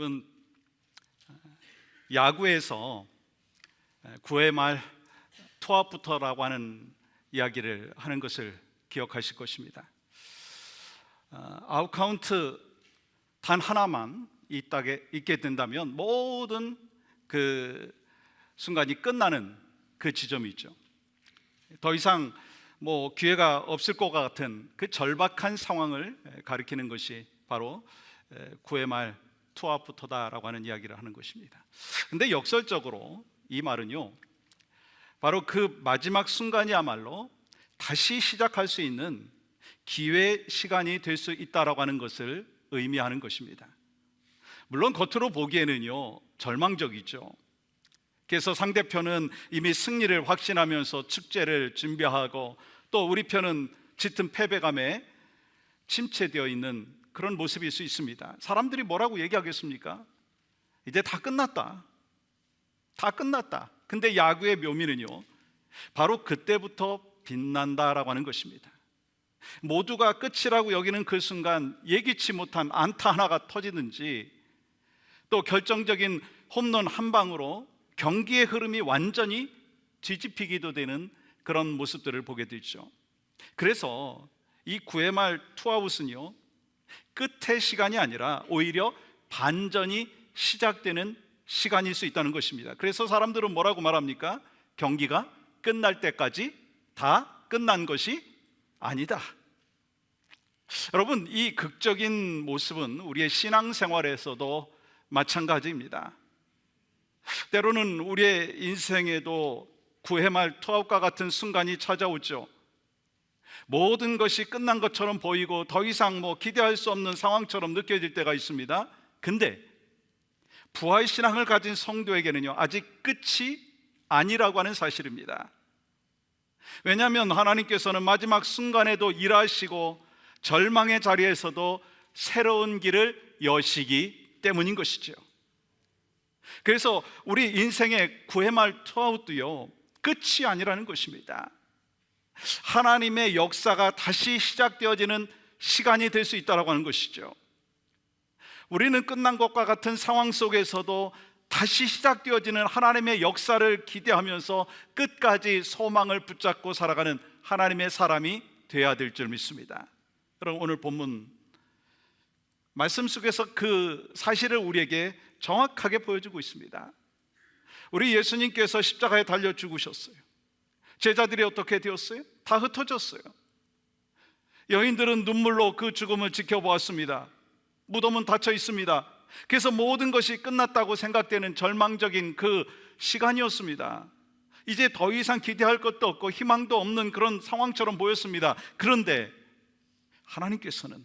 여러분, 야구에서 9회 말 투아웃부터라고 하는 이야기를 하는 것을 기억하실 것입니다. 아웃 카운트 단 하나만 있게 된다면 모든 그 순간이 끝나는 그 지점이 있죠. 더 이상 기회가 없을 것 같은 그 절박한 상황을 가리키는 것이 바로 9회 말 투아웃부터다라고 하는 이야기를 하는 것입니다. 근데 역설적으로 이 말은요, 바로 그 마지막 순간이야말로 다시 시작할 수 있는 기회 시간이 될 수 있다라고 하는 것을 의미하는 것입니다. 물론 겉으로 보기에는요 절망적이죠. 그래서 상대편은 이미 승리를 확신하면서 축제를 준비하고 또 우리 편은 짙은 패배감에 침체되어 있는 그런 모습일 수 있습니다. 사람들이 뭐라고 얘기하겠습니까? 이제 다 끝났다. 다 끝났다. 근데 야구의 묘미는요, 바로 그때부터 빛난다라고 하는 것입니다. 모두가 끝이라고 여기는 그 순간 예기치 못한 안타 하나가 터지든지 또 결정적인 홈런 한 방으로 경기의 흐름이 완전히 뒤집히기도 되는 그런 모습들을 보게 되죠. 그래서 이 9회 말 투아웃은요, 끝의 시간이 아니라 오히려 반전이 시작되는 시간일 수 있다는 것입니다. 그래서 사람들은 뭐라고 말합니까? 경기가 끝날 때까지 다 끝난 것이 아니다. 여러분, 이 극적인 모습은 우리의 신앙생활에서도 마찬가지입니다. 때로는 우리의 인생에도 9회 말 투아웃과 같은 순간이 찾아오죠. 모든 것이 끝난 것처럼 보이고 더 이상 기대할 수 없는 상황처럼 느껴질 때가 있습니다. 근데 부활 신앙을 가진 성도에게는요, 아직 끝이 아니라고 하는 사실입니다. 왜냐하면 하나님께서는 마지막 순간에도 일하시고 절망의 자리에서도 새로운 길을 여시기 때문인 것이죠. 그래서 우리 인생의 9회 말 투아웃도요, 끝이 아니라는 것입니다. 하나님의 역사가 다시 시작되어지는 시간이 될 수 있다고 하는 것이죠. 우리는 끝난 것과 같은 상황 속에서도 다시 시작되어지는 하나님의 역사를 기대하면서 끝까지 소망을 붙잡고 살아가는 하나님의 사람이 되어야 될 줄 믿습니다. 여러분, 오늘 본문 말씀 속에서 그 사실을 우리에게 정확하게 보여주고 있습니다. 우리 예수님께서 십자가에 달려 죽으셨어요. 제자들이 어떻게 되었어요? 다 흩어졌어요. 여인들은 눈물로 그 죽음을 지켜보았습니다. 무덤은 닫혀 있습니다. 그래서 모든 것이 끝났다고 생각되는 절망적인 그 시간이었습니다. 이제 더 이상 기대할 것도 없고 희망도 없는 그런 상황처럼 보였습니다. 그런데 하나님께서는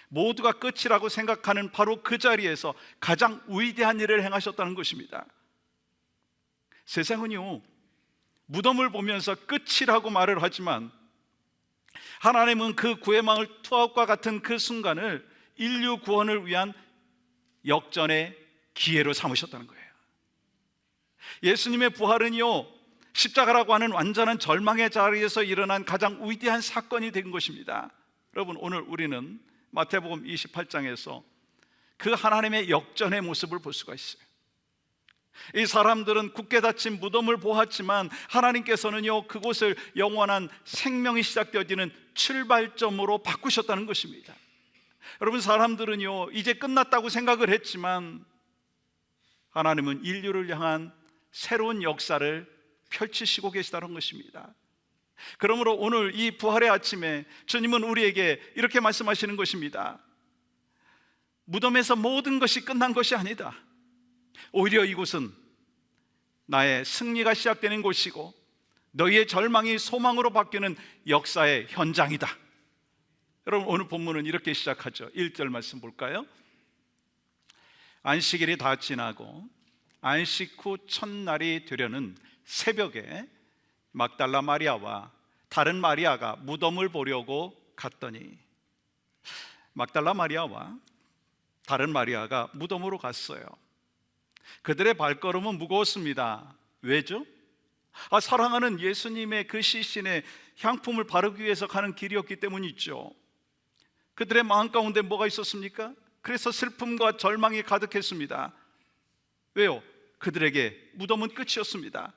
모두가 끝이라고 생각하는 바로 그 자리에서 가장 위대한 일을 행하셨다는 것입니다. 세상은요, 무덤을 보면서 끝이라고 말을 하지만 하나님은 그 9회 말 투아웃과 같은 그 순간을 인류 구원을 위한 역전의 기회로 삼으셨다는 거예요. 예수님의 부활은요, 십자가라고 하는 완전한 절망의 자리에서 일어난 가장 위대한 사건이 된 것입니다. 여러분, 오늘 우리는 마태복음 28장에서 그 하나님의 역전의 모습을 볼 수가 있어요. 이 사람들은 굳게 닫힌 무덤을 보았지만 하나님께서는요, 그곳을 영원한 생명이 시작되어지는 출발점으로 바꾸셨다는 것입니다. 여러분, 사람들은요, 이제 끝났다고 생각을 했지만 하나님은 인류를 향한 새로운 역사를 펼치시고 계시다는 것입니다. 그러므로 오늘 이 부활의 아침에 주님은 우리에게 이렇게 말씀하시는 것입니다. 무덤에서 모든 것이 끝난 것이 아니다. 오히려 이곳은 나의 승리가 시작되는 곳이고 너희의 절망이 소망으로 바뀌는 역사의 현장이다. 여러분, 오늘 본문은 이렇게 시작하죠. 1절 말씀 볼까요? 안식일이 다 지나고 안식 후 첫날이 되려는 새벽에 막달라 마리아와 다른 마리아가 무덤을 보려고 갔더니, 막달라 마리아와 다른 마리아가 무덤으로 갔어요. 그들의 발걸음은 무거웠습니다. 왜죠? 사랑하는 예수님의 그 시신에 향품을 바르기 위해서 가는 길이었기 때문이죠. 그들의 마음 가운데 뭐가 있었습니까? 그래서 슬픔과 절망이 가득했습니다. 왜요? 그들에게 무덤은 끝이었습니다.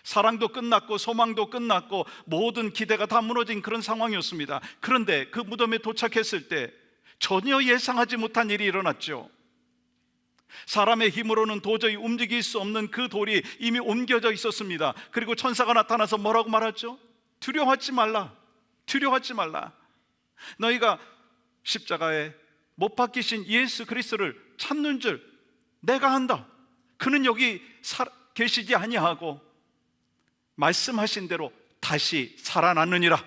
사랑도 끝났고 소망도 끝났고 모든 기대가 다 무너진 그런 상황이었습니다. 그런데 그 무덤에 도착했을 때 전혀 예상하지 못한 일이 일어났죠. 사람의 힘으로는 도저히 움직일 수 없는 그 돌이 이미 옮겨져 있었습니다. 그리고 천사가 나타나서 뭐라고 말하죠? 두려워하지 말라. 두려워하지 말라. 너희가 십자가에 못 박히신 예수 그리스도를 찾는 줄 내가 한다. 그는 여기 계시지 아니하고 말씀하신 대로 다시 살아났느니라.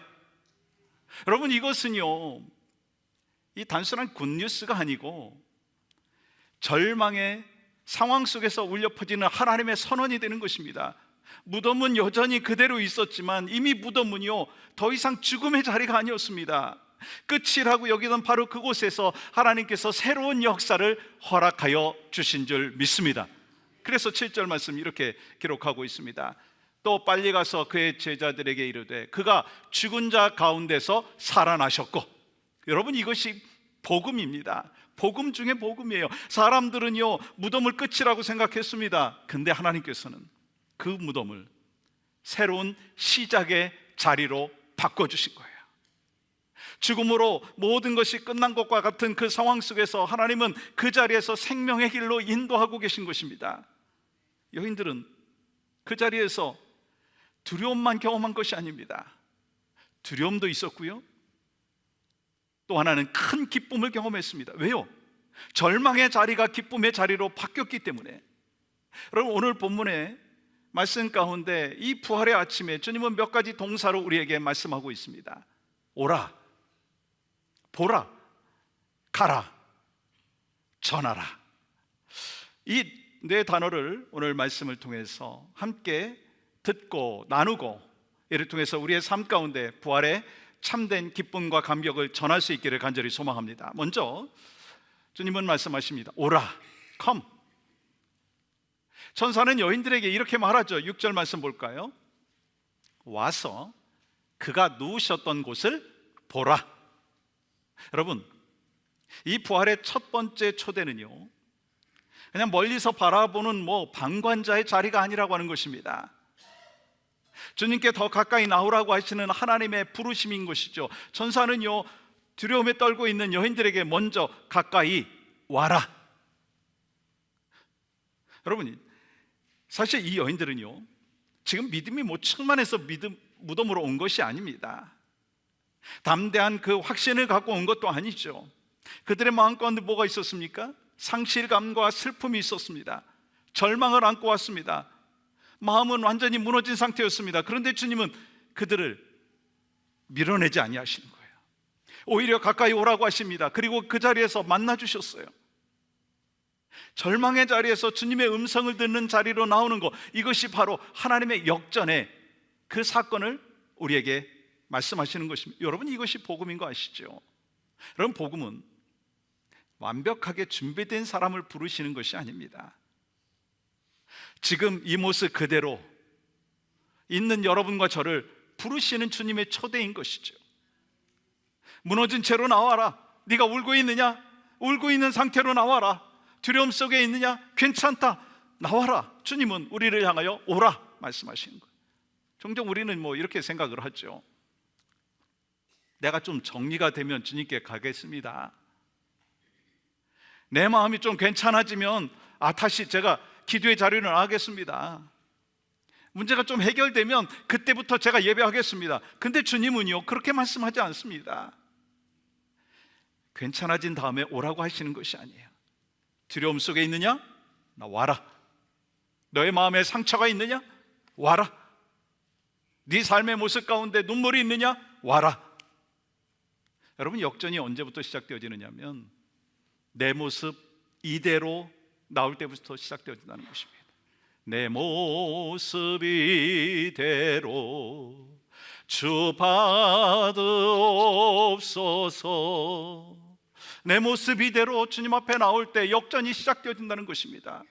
여러분, 이것은요, 이 단순한 굿뉴스가 아니고 절망의 상황 속에서 울려 퍼지는 하나님의 선언이 되는 것입니다. 무덤은 여전히 그대로 있었지만 이미 무덤은요, 더 이상 죽음의 자리가 아니었습니다. 끝이라고 여기던 바로 그곳에서 하나님께서 새로운 역사를 허락하여 주신 줄 믿습니다. 그래서 7절 말씀 이렇게 기록하고 있습니다. 또 빨리 가서 그의 제자들에게 이르되 그가 죽은 자 가운데서 살아나셨고. 여러분, 이것이 복음입니다. 복음 중에 복음이에요. 사람들은요, 무덤을 끝이라고 생각했습니다. 근데 하나님께서는 그 무덤을 새로운 시작의 자리로 바꿔주신 거예요. 죽음으로 모든 것이 끝난 것과 같은 그 상황 속에서 하나님은 그 자리에서 생명의 길로 인도하고 계신 것입니다. 여인들은 그 자리에서 두려움만 경험한 것이 아닙니다. 두려움도 있었고요, 또 하나는 큰 기쁨을 경험했습니다. 왜요? 절망의 자리가 기쁨의 자리로 바뀌었기 때문에. 여러분, 오늘 본문의 말씀 가운데 이 부활의 아침에 주님은 몇 가지 동사로 우리에게 말씀하고 있습니다. 오라, 보라, 가라, 전하라. 이 네 단어를 오늘 말씀을 통해서 함께 듣고 나누고, 이를 통해서 우리의 삶 가운데 부활의 참된 기쁨과 감격을 전할 수 있기를 간절히 소망합니다. 먼저 주님은 말씀하십니다. 오라, come. 천사는 여인들에게 이렇게 말하죠. 6절 말씀 볼까요? 와서 그가 누우셨던 곳을 보라. 여러분, 이 부활의 첫 번째 초대는요, 그냥 멀리서 바라보는 방관자의 자리가 아니라고 하는 것입니다. 주님께 더 가까이 나오라고 하시는 하나님의 부르심인 것이죠. 천사는요, 두려움에 떨고 있는 여인들에게 먼저 가까이 와라. 여러분, 사실 이 여인들은요, 지금 믿음이 충만해서 무덤으로 온 것이 아닙니다. 담대한 그 확신을 갖고 온 것도 아니죠. 그들의 마음 가운데 뭐가 있었습니까? 상실감과 슬픔이 있었습니다. 절망을 안고 왔습니다. 마음은 완전히 무너진 상태였습니다. 그런데 주님은 그들을 밀어내지 아니하시는 거예요. 오히려 가까이 오라고 하십니다. 그리고 그 자리에서 만나 주셨어요. 절망의 자리에서 주님의 음성을 듣는 자리로 나오는 것, 이것이 바로 하나님의 역전의 그 사건을 우리에게 말씀하시는 것입니다. 여러분, 이것이 복음인 거 아시죠? 여러분, 복음은 완벽하게 준비된 사람을 부르시는 것이 아닙니다. 지금 이 모습 그대로 있는 여러분과 저를 부르시는 주님의 초대인 것이죠. 무너진 채로 나와라. 네가 울고 있느냐? 울고 있는 상태로 나와라. 두려움 속에 있느냐? 괜찮다, 나와라. 주님은 우리를 향하여 오라 말씀하시는 거예요. 종종 우리는 이렇게 생각을 하죠. 내가 좀 정리가 되면 주님께 가겠습니다. 내 마음이 좀 괜찮아지면 다시 제가 기도의 자리를 나가겠습니다. 문제가 좀 해결되면 그때부터 제가 예배하겠습니다. 근데 주님은요, 그렇게 말씀하지 않습니다. 괜찮아진 다음에 오라고 하시는 것이 아니에요. 두려움 속에 있느냐? 나 와라. 너의 마음에 상처가 있느냐? 와라. 네 삶의 모습 가운데 눈물이 있느냐? 와라. 여러분, 역전이 언제부터 시작되어지느냐면 내 모습 이대로 나올 때부터 시작되어진다는 것입니다. 내 모습 이대로 주 받으옵소서. 내 모습 이대로 주님 앞에 나올 때 역전이 시작되어진다는 것입니다.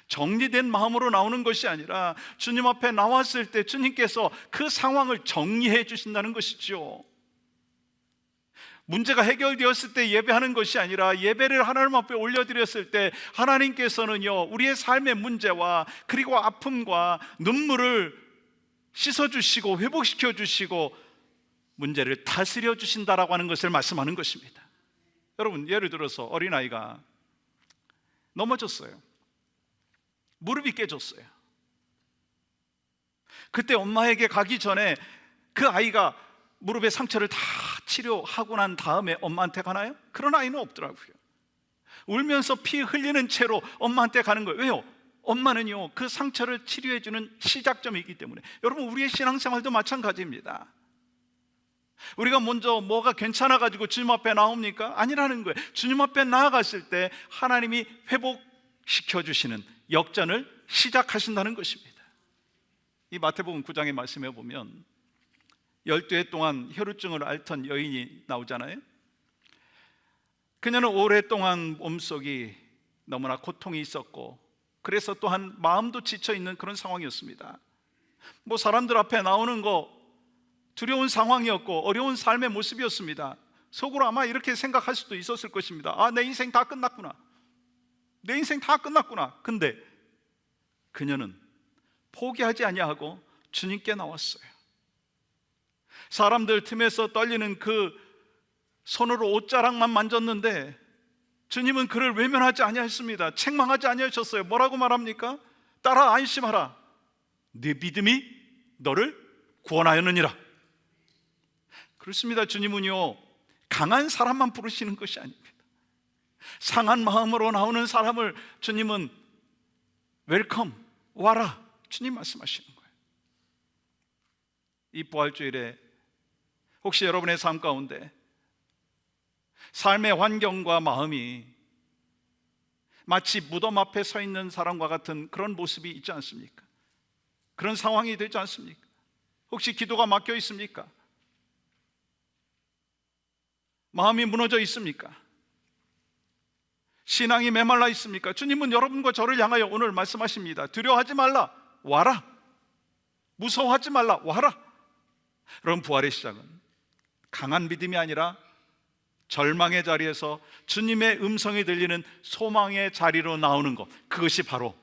정리된 마음으로 나오는 것이 아니라 주님 앞에 나왔을 때 주님께서 그 상황을 정리해 주신다는 것이죠. 문제가 해결되었을 때 예배하는 것이 아니라 예배를 하나님 앞에 올려드렸을 때 하나님께서는요, 우리의 삶의 문제와 그리고 아픔과 눈물을 씻어주시고 회복시켜 주시고 문제를 다스려 주신다라고 하는 것을 말씀하는 것입니다. 여러분, 예를 들어서 어린아이가 넘어졌어요. 무릎이 깨졌어요. 그때 엄마에게 가기 전에 그 아이가 무릎의 상처를 다 치료하고 난 다음에 엄마한테 가나요? 그런 아이는 없더라고요. 울면서 피 흘리는 채로 엄마한테 가는 거예요. 왜요? 엄마는요, 그 상처를 치료해주는 시작점이기 때문에. 여러분, 우리의 신앙생활도 마찬가지입니다. 우리가 먼저 뭐가 괜찮아가지고 주님 앞에 나옵니까? 아니라는 거예요. 주님 앞에 나아갔을 때 하나님이 회복시켜주시는 역전을 시작하신다는 것입니다. 이 마태복음 9장의 말씀에 보면 12해 동안 혈루증을 앓던 여인이 나오잖아요. 그녀는 오랫동안 몸속이 너무나 고통이 있었고, 그래서 또한 마음도 지쳐있는 그런 상황이었습니다. 뭐 사람들 앞에 나오는 거 두려운 상황이었고 어려운 삶의 모습이었습니다. 속으로 아마 이렇게 생각할 수도 있었을 것입니다. 아, 내 인생 다 끝났구나. 내 인생 다 끝났구나. 근데 그녀는 포기하지 아니하고 주님께 나왔어요. 사람들 틈에서 떨리는 그 손으로 옷자락만 만졌는데 주님은 그를 외면하지 아니하셨습니다. 책망하지 아니하셨어요. 뭐라고 말합니까? 따라 안심하라. 네 믿음이 너를 구원하였느니라. 그렇습니다. 주님은요, 강한 사람만 부르시는 것이 아닙니다. 상한 마음으로 나오는 사람을 주님은 웰컴, 와라, 주님 말씀하시는 거예요. 이 부활주일에 혹시 여러분의 삶 가운데 삶의 환경과 마음이 마치 무덤 앞에 서 있는 사람과 같은 그런 모습이 있지 않습니까? 그런 상황이 되지 않습니까? 혹시 기도가 막혀 있습니까? 마음이 무너져 있습니까? 신앙이 메말라 있습니까? 주님은 여러분과 저를 향하여 오늘 말씀하십니다. 두려워하지 말라, 와라. 무서워하지 말라, 와라. 여러분, 부활의 시작은 강한 믿음이 아니라 절망의 자리에서 주님의 음성이 들리는 소망의 자리로 나오는 것, 그것이 바로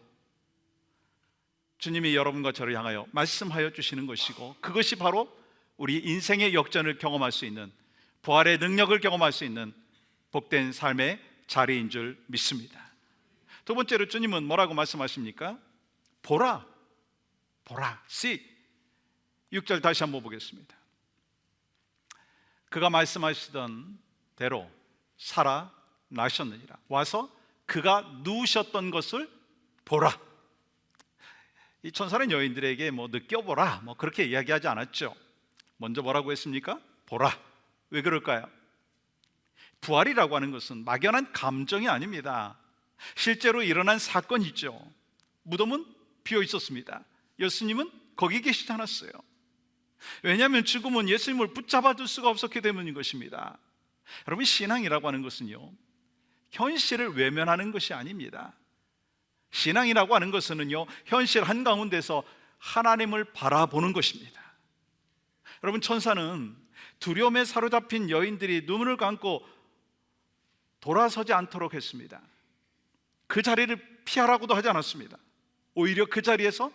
주님이 여러분과 저를 향하여 말씀하여 주시는 것이고, 그것이 바로 우리 인생의 역전을 경험할 수 있는, 부활의 능력을 경험할 수 있는 복된 삶의 자리인 줄 믿습니다. 두 번째로 주님은 뭐라고 말씀하십니까? 보라, 보라, see. 6절 다시 한번 보겠습니다. 그가 말씀하시던 대로 살아나셨느니라. 와서 그가 누우셨던 것을 보라. 이 천사는 여인들에게 뭐 느껴보라, 뭐 그렇게 이야기하지 않았죠. 먼저 뭐라고 했습니까? 보라. 왜 그럴까요? 부활이라고 하는 것은 막연한 감정이 아닙니다. 실제로 일어난 사건이죠. 무덤은 비어 있었습니다. 예수님은 거기 계시지 않았어요. 왜냐하면 죽음은 예수님을 붙잡아 둘 수가 없었기 때문인 것입니다. 여러분, 신앙이라고 하는 것은요, 현실을 외면하는 것이 아닙니다. 신앙이라고 하는 것은요, 현실 한가운데서 하나님을 바라보는 것입니다. 여러분, 천사는 두려움에 사로잡힌 여인들이 눈을 감고 돌아서지 않도록 했습니다. 그 자리를 피하라고도 하지 않았습니다. 오히려 그 자리에서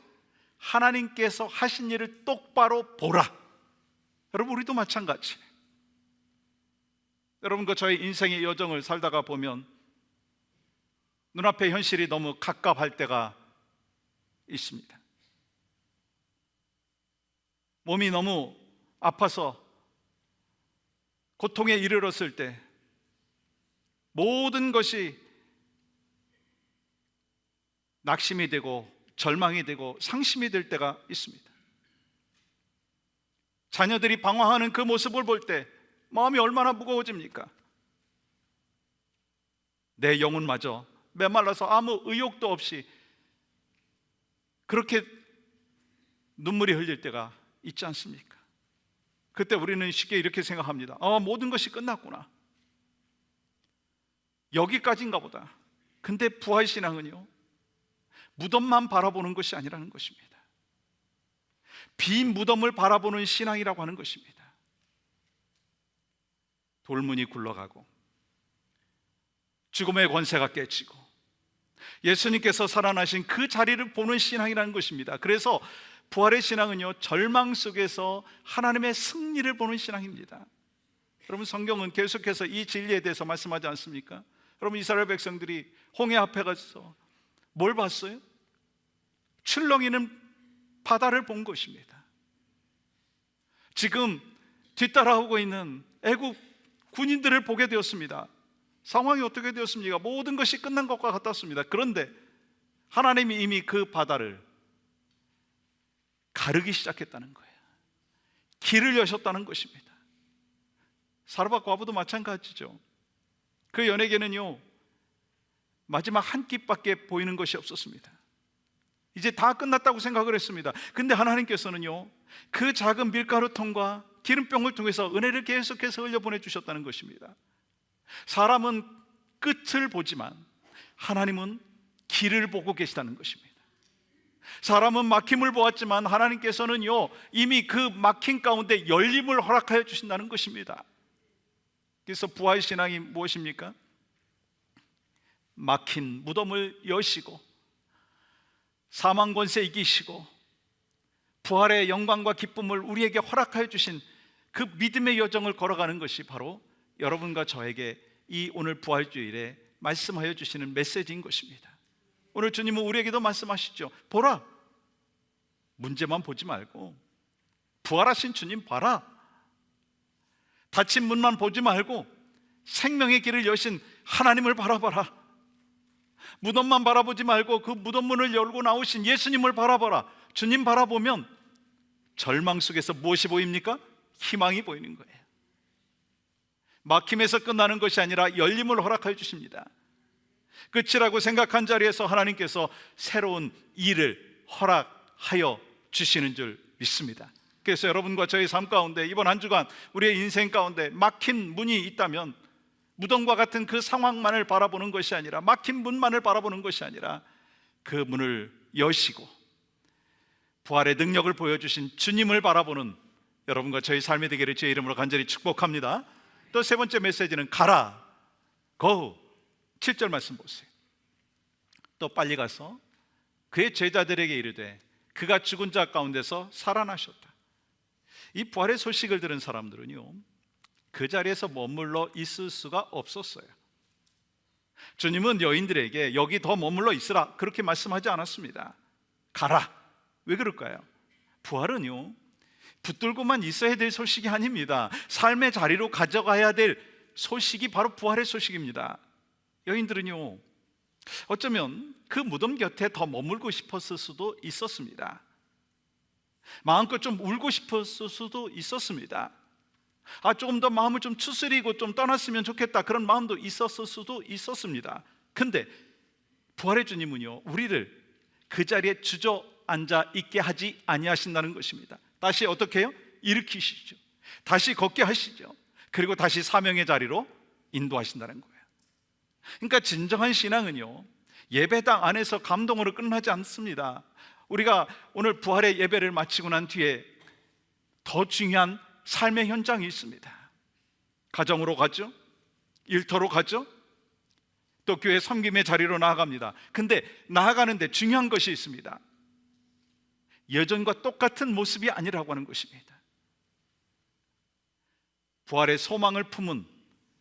하나님께서 하신 일을 똑바로 보라. 여러분, 우리도 마찬가지. 여러분, 저희 인생의 여정을 살다가 보면 눈앞에 현실이 너무 갑갑할 때가 있습니다. 몸이 너무 아파서 고통에 이르렀을 때 모든 것이 낙심이 되고 절망이 되고 상심이 될 때가 있습니다. 자녀들이 방황하는 그 모습을 볼 때 마음이 얼마나 무거워집니까? 내 영혼마저 메말라서 아무 의욕도 없이 그렇게 눈물이 흘릴 때가 있지 않습니까? 그때 우리는 쉽게 이렇게 생각합니다. 모든 것이 끝났구나, 여기까지인가 보다. 근데 부활신앙은요, 무덤만 바라보는 것이 아니라는 것입니다. 빈 무덤을 바라보는 신앙이라고 하는 것입니다. 돌문이 굴러가고 죽음의 권세가 깨지고 예수님께서 살아나신 그 자리를 보는 신앙이라는 것입니다. 그래서 부활의 신앙은요, 절망 속에서 하나님의 승리를 보는 신앙입니다. 여러분, 성경은 계속해서 이 진리에 대해서 말씀하지 않습니까? 여러분, 이스라엘 백성들이 홍해 앞에 가서 뭘 봤어요? 출렁이는 바다를 본 것입니다. 지금 뒤따라오고 있는 애국 군인들을 보게 되었습니다. 상황이 어떻게 되었습니까? 모든 것이 끝난 것과 같았습니다. 그런데 하나님이 이미 그 바다를 가르기 시작했다는 거예요. 길을 여셨다는 것입니다. 사르밧 과부도 마찬가지죠. 그 연예계는요, 마지막 한 깃밖에 보이는 것이 없었습니다. 이제 다 끝났다고 생각을 했습니다. 근데 하나님께서는요, 그 작은 밀가루통과 기름병을 통해서 은혜를 계속해서 흘려보내 주셨다는 것입니다. 사람은 끝을 보지만 하나님은 길을 보고 계시다는 것입니다. 사람은 막힘을 보았지만 하나님께서는요, 이미 그 막힘 가운데 열림을 허락하여 주신다는 것입니다. 그래서 부활신앙이 무엇입니까? 막힌 무덤을 여시고 사망 권세 이기시고 부활의 영광과 기쁨을 우리에게 허락하여 주신 그 믿음의 여정을 걸어가는 것이 바로 여러분과 저에게 이 오늘 부활주일에 말씀하여 주시는 메시지인 것입니다. 오늘 주님은 우리에게도 말씀하시죠. 보라, 문제만 보지 말고 부활하신 주님 봐라. 닫힌 문만 보지 말고 생명의 길을 여신 하나님을 바라봐라. 무덤만 바라보지 말고 그 무덤 문을 열고 나오신 예수님을 바라봐라. 주님 바라보면 절망 속에서 무엇이 보입니까? 희망이 보이는 거예요. 막힘에서 끝나는 것이 아니라 열림을 허락하여 주십니다. 끝이라고 생각한 자리에서 하나님께서 새로운 일을 허락하여 주시는 줄 믿습니다. 그래서 여러분과 저희 삶 가운데 이번 한 주간 우리의 인생 가운데 막힌 문이 있다면 무덤과 같은 그 상황만을 바라보는 것이 아니라, 막힌 문만을 바라보는 것이 아니라 그 문을 여시고 부활의 능력을 보여주신 주님을 바라보는 여러분과 저희 삶이 되기를 주의 이름으로 간절히 축복합니다. 또 세 번째 메시지는 가라, go. 7절 말씀 보세요. 또 빨리 가서 그의 제자들에게 이르되 그가 죽은 자 가운데서 살아나셨다. 이 부활의 소식을 들은 사람들은요, 그 자리에서 머물러 있을 수가 없었어요. 주님은 여인들에게 여기 더 머물러 있으라 그렇게 말씀하지 않았습니다. 가라. 왜 그럴까요? 부활은요, 붙들고만 있어야 될 소식이 아닙니다. 삶의 자리로 가져가야 될 소식이 바로 부활의 소식입니다. 여인들은요, 어쩌면 그 무덤 곁에 더 머물고 싶었을 수도 있었습니다. 마음껏 좀 울고 싶었을 수도 있었습니다. 조금 더 마음을 좀 추스리고 좀 떠났으면 좋겠다, 그런 마음도 있었을 수도 있었습니다. 근데 부활의 주님은요, 우리를 그 자리에 주저앉아 있게 하지 아니하신다는 것입니다. 다시 어떻게 해요? 일으키시죠. 다시 걷게 하시죠. 그리고 다시 사명의 자리로 인도하신다는 거예요. 그러니까 진정한 신앙은요, 예배당 안에서 감동으로 끝나지 않습니다. 우리가 오늘 부활의 예배를 마치고 난 뒤에 더 중요한 삶의 현장이 있습니다. 가정으로 가죠. 일터로 가죠. 또 교회 섬김의 자리로 나아갑니다. 근데 나아가는데 중요한 것이 있습니다. 예전과 똑같은 모습이 아니라고 하는 것입니다. 부활의 소망을 품은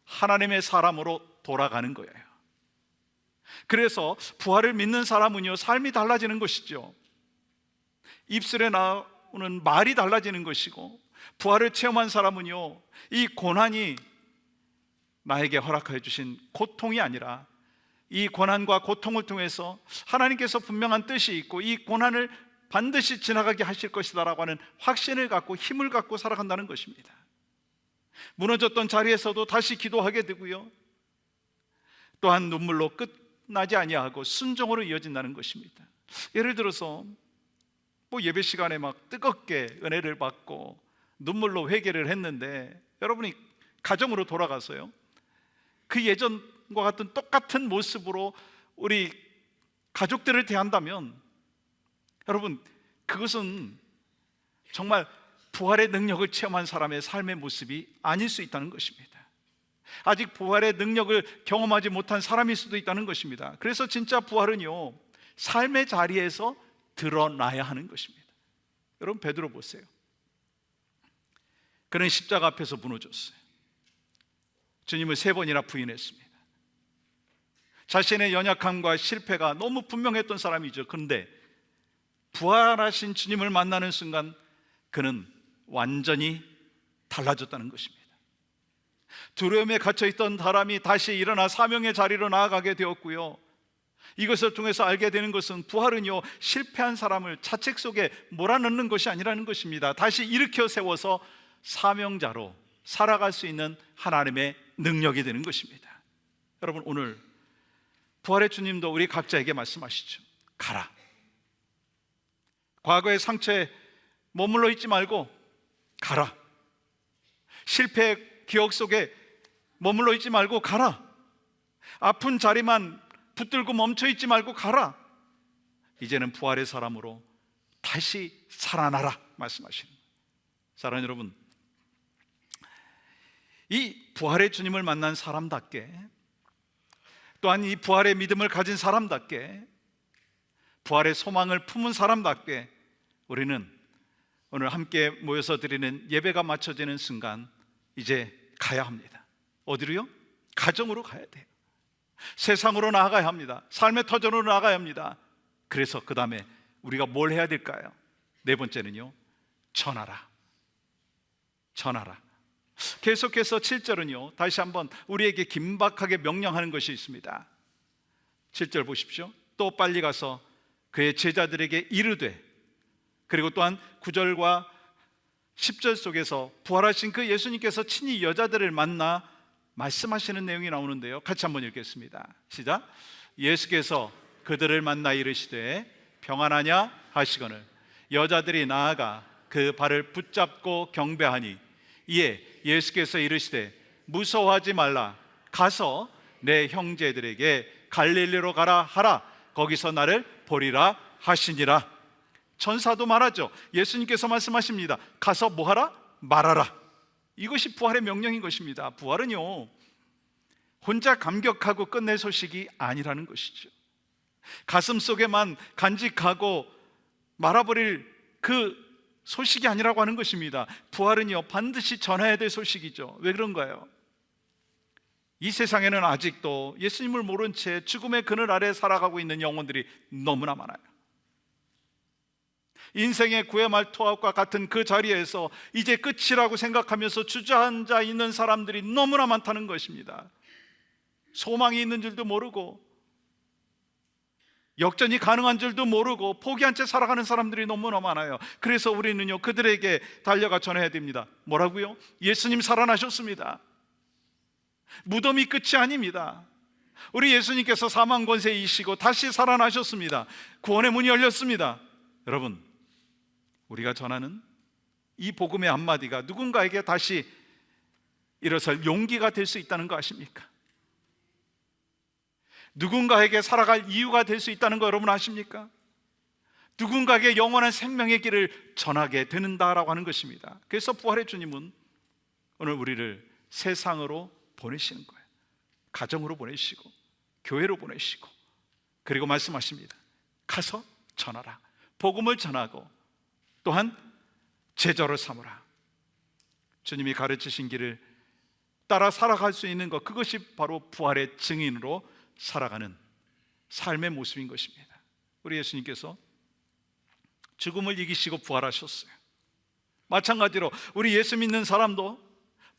하나님의 사람으로 돌아가는 거예요. 그래서 부활을 믿는 사람은요, 삶이 달라지는 것이죠. 입술에 나오는 말이 달라지는 것이고, 부활을 체험한 사람은요, 이 고난이 나에게 허락해 주신 고통이 아니라 이 고난과 고통을 통해서 하나님께서 분명한 뜻이 있고 이 고난을 반드시 지나가게 하실 것이다 라고 하는 확신을 갖고 힘을 갖고 살아간다는 것입니다. 무너졌던 자리에서도 다시 기도하게 되고요, 또한 눈물로 끝나지 아니하고 순종으로 이어진다는 것입니다. 예를 들어서 예배 시간에 막 뜨겁게 은혜를 받고 눈물로 회개를 했는데, 여러분이 가정으로 돌아가서요, 그 예전과 같은 똑같은 모습으로 우리 가족들을 대한다면, 여러분, 그것은 정말 부활의 능력을 체험한 사람의 삶의 모습이 아닐 수 있다는 것입니다. 아직 부활의 능력을 경험하지 못한 사람일 수도 있다는 것입니다. 그래서 진짜 부활은요, 삶의 자리에서 드러나야 하는 것입니다. 여러분, 베드로 보세요. 그는 십자가 앞에서 무너졌어요. 주님을 3번이나 부인했습니다. 자신의 연약함과 실패가 너무 분명했던 사람이죠. 그런데 부활하신 주님을 만나는 순간 그는 완전히 달라졌다는 것입니다. 두려움에 갇혀있던 사람이 다시 일어나 사명의 자리로 나아가게 되었고요, 이것을 통해서 알게 되는 것은 부활은요, 실패한 사람을 자책 속에 몰아넣는 것이 아니라는 것입니다. 다시 일으켜 세워서 사명자로 살아갈 수 있는 하나님의 능력이 되는 것입니다. 여러분, 오늘 부활의 주님도 우리 각자에게 말씀하시죠. 가라. 과거의 상처에 머물러 있지 말고 가라. 실패의 기억 속에 머물러 있지 말고 가라. 아픈 자리만 붙들고 멈춰 있지 말고 가라. 이제는 부활의 사람으로 다시 살아나라 말씀하시는 거예요. 사랑하는 여러분, 이 부활의 주님을 만난 사람답게, 또한 이 부활의 믿음을 가진 사람답게, 부활의 소망을 품은 사람답게 우리는 오늘 함께 모여서 드리는 예배가 마쳐지는 순간 이제 가야 합니다. 어디로요? 가정으로 가야 돼요. 세상으로 나아가야 합니다. 삶의 터전으로 나아가야 합니다. 그래서 그 다음에 우리가 뭘 해야 될까요? 4번째는요, 전하라. 전하라. 계속해서 7절은요, 다시 한번 우리에게 긴박하게 명령하는 것이 있습니다. 7절 보십시오. 또 빨리 가서 그의 제자들에게 이르되, 그리고 또한 9절과 10절 속에서 부활하신 그 예수님께서 친히 여자들을 만나 말씀하시는 내용이 나오는데요, 같이 한번 읽겠습니다. 시작. 예수께서 그들을 만나 이르시되 평안하냐 하시거늘 여자들이 나아가 그 발을 붙잡고 경배하니, 이에 예수께서 이르시되 무서워하지 말라. 가서 내 형제들에게 갈릴리로 가라 하라. 거기서 나를 보리라 하시니라. 천사도 말하죠. 예수님께서 말씀하십니다. 가서 뭐하라? 말하라. 이것이 부활의 명령인 것입니다. 부활은요, 혼자 감격하고 끝낼 소식이 아니라는 것이죠. 가슴 속에만 간직하고 말아버릴 그 소식이 아니라고 하는 것입니다. 부활은요, 반드시 전해야 될 소식이죠. 왜 그런가요? 이 세상에는 아직도 예수님을 모른 채 죽음의 그늘 아래 살아가고 있는 영혼들이 너무나 많아요. 인생의 구애말 투합과 같은 그 자리에서 이제 끝이라고 생각하면서 주저앉아 있는 사람들이 너무나 많다는 것입니다. 소망이 있는 줄도 모르고 역전이 가능한 줄도 모르고 포기한 채 살아가는 사람들이 너무나 많아요. 그래서 우리는요, 그들에게 달려가 전해야 됩니다. 뭐라고요? 예수님 살아나셨습니다. 무덤이 끝이 아닙니다. 우리 예수님께서 사망 권세 이시고 다시 살아나셨습니다. 구원의 문이 열렸습니다. 여러분, 우리가 전하는 이 복음의 한마디가 누군가에게 다시 일어설 용기가 될 수 있다는 거 아십니까? 누군가에게 살아갈 이유가 될 수 있다는 거 여러분 아십니까? 누군가에게 영원한 생명의 길을 전하게 되는다라고 하는 것입니다. 그래서 부활의 주님은 오늘 우리를 세상으로 보내시는 거예요. 가정으로 보내시고 교회로 보내시고, 그리고 말씀하십니다. 가서 전하라. 복음을 전하고 또한 제자로 삼으라. 주님이 가르치신 길을 따라 살아갈 수 있는 것, 그것이 바로 부활의 증인으로 살아가는 삶의 모습인 것입니다. 우리 예수님께서 죽음을 이기시고 부활하셨어요. 마찬가지로 우리 예수 믿는 사람도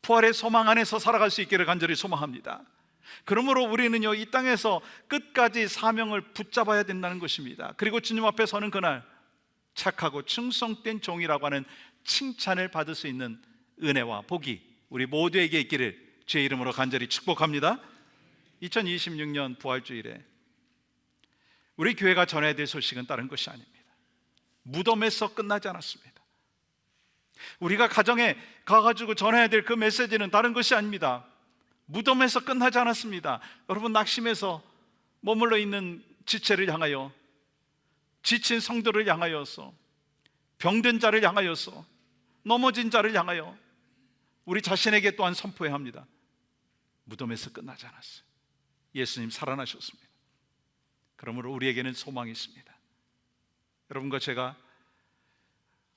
부활의 소망 안에서 살아갈 수 있기를 간절히 소망합니다. 그러므로 우리는요, 이 땅에서 끝까지 사명을 붙잡아야 된다는 것입니다. 그리고 주님 앞에 서는 그날 착하고 충성된 종이라고 하는 칭찬을 받을 수 있는 은혜와 복이 우리 모두에게 있기를 주의 이름으로 간절히 축복합니다. 2026년 부활주일에 우리 교회가 전해야 될 소식은 다른 것이 아닙니다. 무덤에서 끝나지 않았습니다. 우리가 가정에 가가지고 전해야 될 그 메시지는 다른 것이 아닙니다. 무덤에서 끝나지 않았습니다. 여러분, 낙심해서 머물러 있는 지체를 향하여, 지친 성도를 향하여서, 병든 자를 향하여서, 넘어진 자를 향하여 우리 자신에게 또한 선포해야 합니다. 무덤에서 끝나지 않았어요. 예수님 살아나셨습니다. 그러므로 우리에게는 소망이 있습니다. 여러분과 제가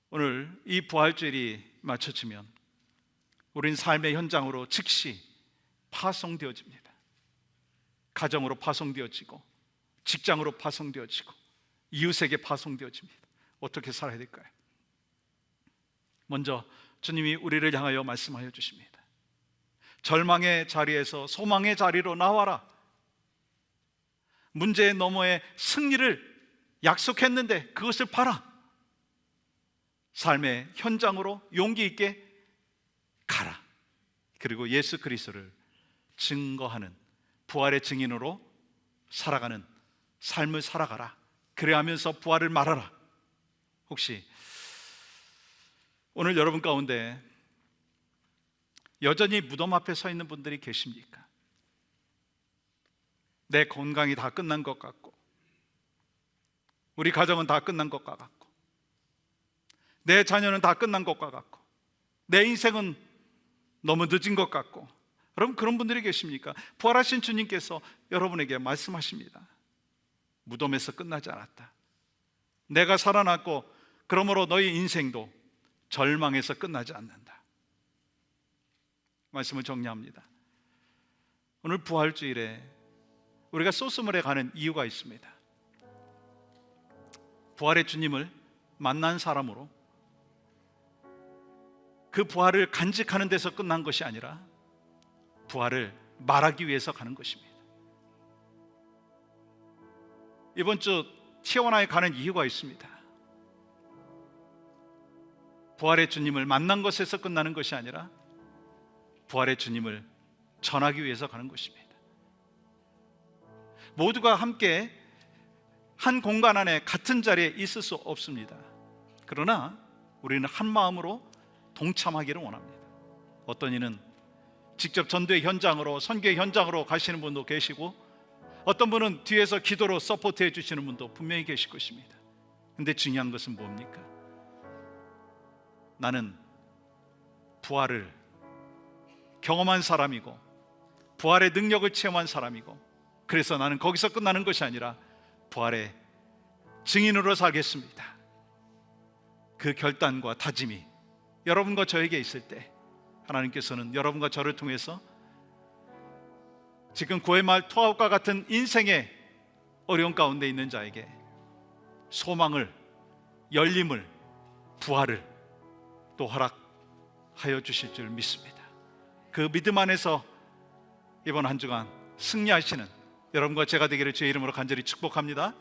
오늘 이 부활주일이 맞춰지면 우린 삶의 현장으로 즉시 파송되어집니다. 가정으로 파송되어지고, 직장으로 파송되어지고, 이웃에게 파송되어집니다. 어떻게 살아야 될까요? 먼저 주님이 우리를 향하여 말씀하여 주십니다. 절망의 자리에서 소망의 자리로 나와라. 문제의 너머에 승리를 약속했는데 그것을 봐라. 삶의 현장으로 용기 있게 가라. 그리고 예수 그리스도를 증거하는 부활의 증인으로 살아가는 삶을 살아가라. 그래야 하면서 부활을 말하라. 혹시 오늘 여러분 가운데 여전히 무덤 앞에 서 있는 분들이 계십니까? 내 건강이 다 끝난 것 같고, 우리 가정은 다 끝난 것과 같고, 내 자녀는 다 끝난 것과 같고, 내 인생은 너무 늦은 것 같고, 여러분 그런 분들이 계십니까? 부활하신 주님께서 여러분에게 말씀하십니다. 무덤에서 끝나지 않았다. 내가 살아났고, 그러므로 너희 인생도 절망에서 끝나지 않는다. 말씀을 정리합니다. 오늘 부활주일에 우리가 소스몰에 가는 이유가 있습니다. 부활의 주님을 만난 사람으로 그 부활을 간직하는 데서 끝난 것이 아니라 부활을 말하기 위해서 가는 것입니다. 이번 주 티오나에 가는 이유가 있습니다. 부활의 주님을 만난 것에서 끝나는 것이 아니라 부활의 주님을 전하기 위해서 가는 것입니다. 모두가 함께 한 공간 안에 같은 자리에 있을 수 없습니다. 그러나 우리는 한 마음으로 동참하기를 원합니다. 어떤 이는 직접 전도의 현장으로, 선교의 현장으로 가시는 분도 계시고, 어떤 분은 뒤에서 기도로 서포트해 주시는 분도 분명히 계실 것입니다. 근데 중요한 것은 뭡니까? 나는 부활을 경험한 사람이고, 부활의 능력을 체험한 사람이고, 그래서 나는 거기서 끝나는 것이 아니라 부활의 증인으로 살겠습니다. 그 결단과 다짐이 여러분과 저에게 있을 때 하나님께서는 여러분과 저를 통해서 지금 구해말 투아웃과 같은 인생의 어려운 가운데 있는 자에게 소망을, 열림을, 부활을 또 허락하여 주실 줄 믿습니다. 그 믿음 안에서 이번 한 주간 승리하시는 여러분과 제가 되기를 주의 이름으로 간절히 축복합니다.